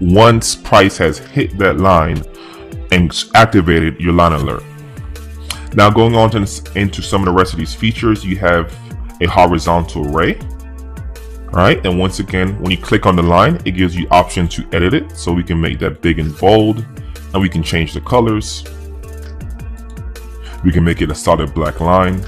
once price has hit that line and activated your line alert. Now going on into some of the rest of these features, you have a horizontal array. All right, and once again, when you click on the line, it gives you option to edit it. So we can make that big and bold, and we can change the colors. We can make it a solid black line.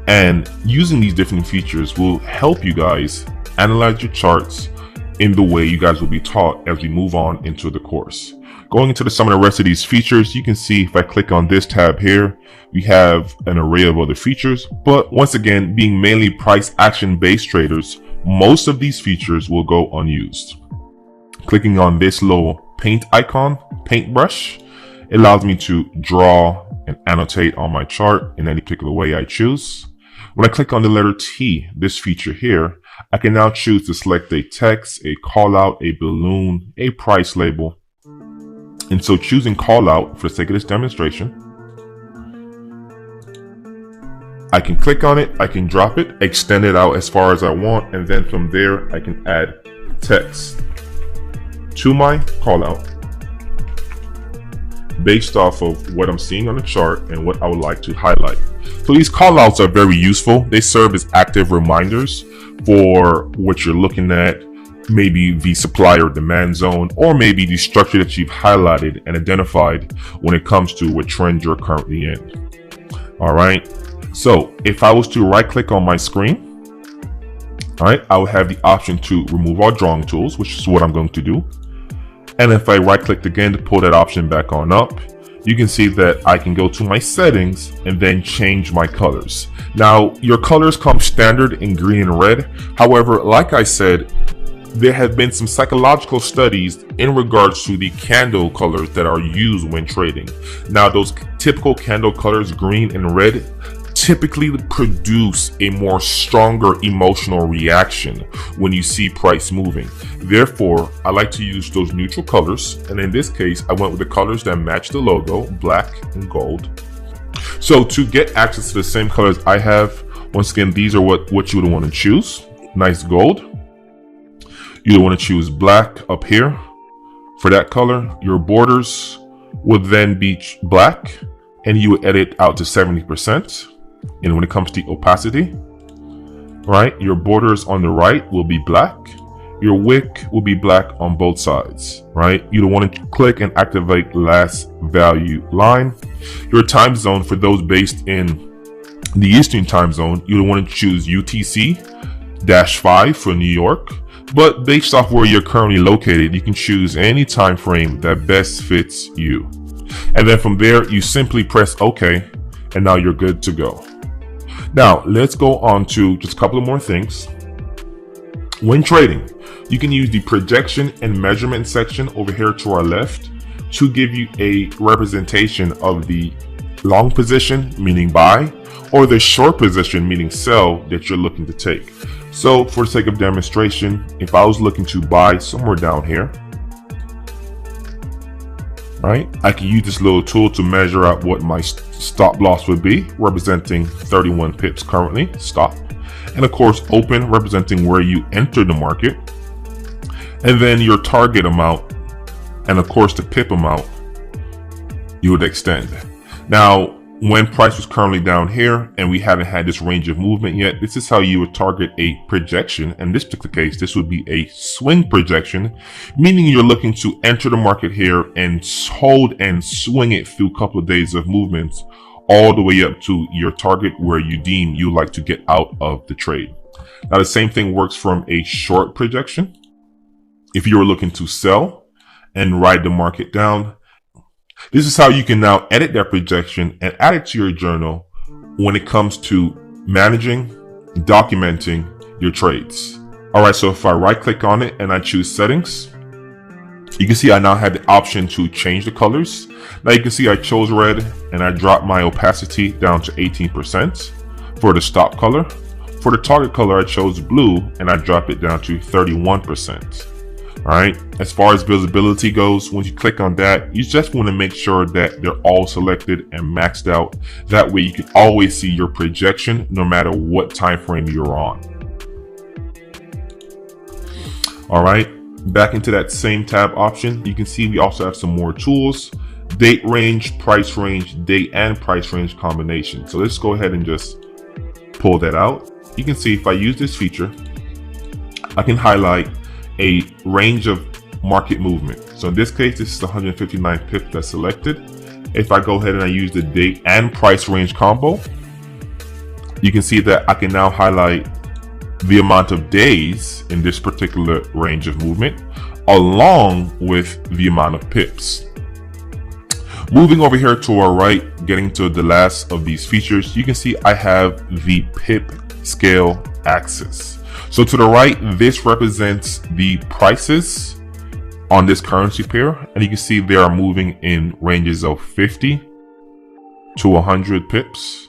And using these different features will help you guys analyze your charts in the way you guys will be taught as we move on into the course. Going into some of the rest of these features, you can see if I click on this tab here, we have an array of other features. But once again, being mainly price action based traders, most of these features will go unused. Clicking on this little paint icon, paintbrush, it allows me to draw and annotate on my chart in any particular way I choose. When I click on the letter T, this feature here, I can now choose to select a text, a call out, a balloon, a price label. And so choosing call out for the sake of this demonstration, I can click on it, I can drop it, extend it out as far as I want, and then from there I can add text to my call out based off of what I'm seeing on the chart and what I would like to highlight. So these call outs are very useful. They serve as active reminders for what you're looking at, maybe the supply or demand zone, or maybe the structure that you've highlighted and identified when it comes to what trend you're currently in. All right. So if I was to right click on my screen, all right, I would have the option to remove all drawing tools, which is what I'm going to do. And if I right clicked again to pull that option back on up, you can see that I can go to my settings and then change my colors. Now, your colors come standard in green and red. However, like I said, there have been some psychological studies in regards to the candle colors that are used when trading. Now, those typical candle colors, green and red, typically produce a more stronger emotional reaction when you see price moving. Therefore, I like to use those neutral colors. And in this case, I went with the colors that match the logo, black and gold. So to get access to the same colors I have, once again, these are what you would want to choose. Nice gold. You would want to choose black up here. For that color, your borders would then be black, and you would edit out to 70%. And when it comes to opacity, right, your borders on the right will be black. Your wick will be black on both sides, right? You don't want to click and activate last value line. Your time zone, for those based in the Eastern time zone, you don't want to choose UTC-5 for New York. But based off where you're currently located, you can choose any time frame that best fits you. And then from there, you simply press OK, and now you're good to go. Now, let's go on to just a couple of more things. When trading, you can use the projection and measurement section over here to our left to give you a representation of the long position, meaning buy, or the short position, meaning sell, that you're looking to take. So for the sake of demonstration, if I was looking to buy somewhere down here, right, I can use this little tool to measure out what my stop loss would be, representing 31 pips currently, stop. And of course, open, representing where you enter the market. And then your target amount, and of course the pip amount, you would extend. Now, when price was currently down here and we haven't had this range of movement yet, this is how you would target a projection. In this particular case, this would be a swing projection, meaning you're looking to enter the market here and hold and swing it through a couple of days of movements all the way up to your target where you deem you like to get out of the trade. Now, the same thing works from a short projection. If you were looking to sell and ride the market down, this is how you can now edit that projection and add it to your journal when it comes to managing, documenting your trades. All right, so if I right click on it and I choose settings, you can see I now have the option to change the colors. Now you can see I chose red and I dropped my opacity down to 18% for the stop color. For the target color, I chose blue and I dropped it down to 31%. All right, as far as visibility goes, once you click on that, you just want to make sure that they're all selected and maxed out. That way you can always see your projection no matter what time frame you're on. All right, Back into that same tab option, you can see we also have some more tools: date range, price range, date and price range combination. So let's go ahead and just pull that out. You can see if I use this feature, I can highlight a range of market movement. So in this case, this is 159 pips that's selected. If I go ahead and I use the date and price range combo, you can see that I can now highlight the amount of days in this particular range of movement, along with the amount of pips. Moving over here to our right, getting to the last of these features, you can see I have the pip scale axis. So to the right, this represents the prices on this currency pair, and you can see they are moving in ranges of 50 to 100 pips.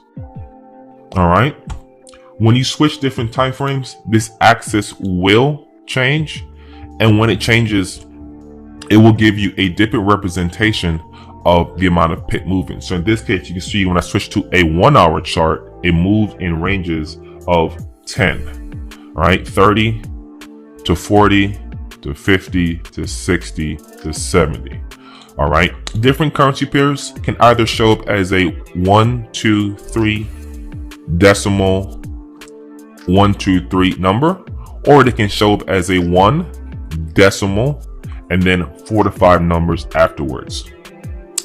All right. When you switch different time frames, this axis will change, and when it changes, it will give you a different representation of the amount of pip movement. So in this case, you can see when I switch to a 1 hour chart, it moved in ranges of 10, right? 30 to 40 to 50 to 60 to 70. All right. Different currency pairs can either show up as a 1, 2, 3 decimal 1, 2, 3 number, or they can show up as a 1 decimal and then 4 to 5 numbers afterwards.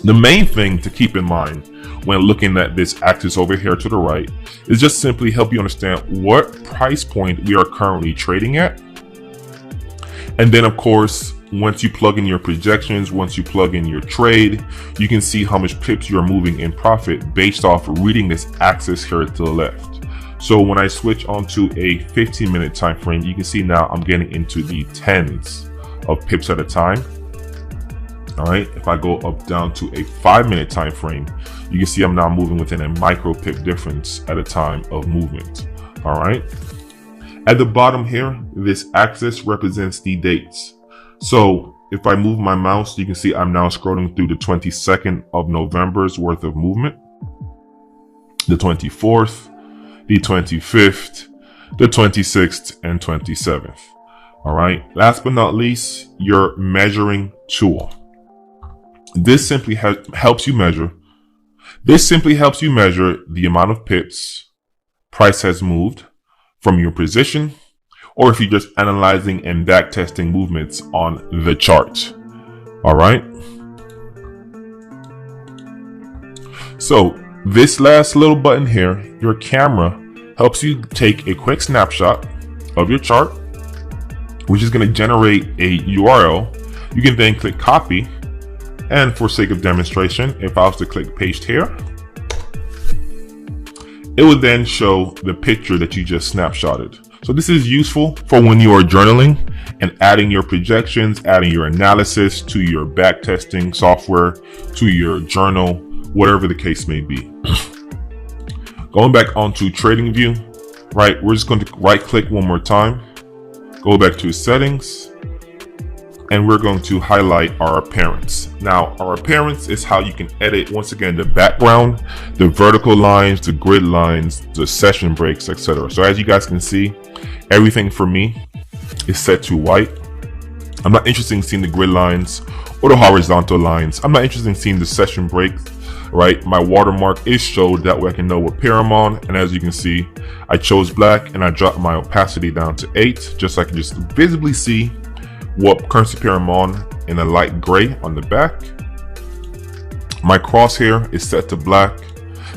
The main thing to keep in mind when looking at this axis over here to the right is just simply help you understand what price point we are currently trading at. And then of course, once you plug in your projections, once you plug in your trade, you can see how much pips you're moving in profit based off reading this axis here to the left. So when I switch onto a 15-minute time frame, you can see now I'm getting into the tens of pips at a time. All right, if I go up down to a 5-minute time frame, you can see I'm now moving within a micro pip difference at a time of movement. All right. At the bottom here, this axis represents the dates. So if I move my mouse, you can see I'm now scrolling through the 22nd of November's worth of movement, the 24th, the 25th, the 26th, and 27th. All right. Last but not least, your measuring tool. This simply helps you measure. This simply helps you measure the amount of pips price has moved from your position, or if you're just analyzing and back testing movements on the chart. All right. So this last little button here, your camera, helps you take a quick snapshot of your chart, which is going to generate a URL. You can then click copy. And for sake of demonstration, if I was to click paste here, it would then show the picture that you just snapshotted. So this is useful for when you are journaling and adding your projections, adding your analysis to your backtesting software, to your journal, whatever the case may be. Going back onto TradingView, right? We're just going to right click one more time, go back to settings, and we're going to highlight our appearance. Now, our appearance is how you can edit, once again, the background, the vertical lines, the grid lines, the session breaks, etc. So as you guys can see, everything for me is set to white. I'm not interested in seeing the grid lines or the horizontal lines. I'm not interested in seeing the session breaks, right? My watermark is showed, that way I can know what pair I'm on. And as you can see, I chose black and I dropped my opacity down to 8, just so I can just visibly see what currency pair I'm on in a light gray on the back. My crosshair is set to black.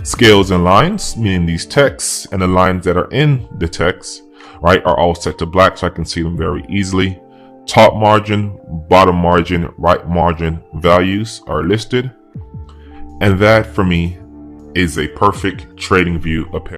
Scales and lines, meaning these texts and the lines that are in the text, right, are all set to black, so I can see them very easily. Top margin, bottom margin, right margin values are listed. And that for me is a perfect TradingView appearance.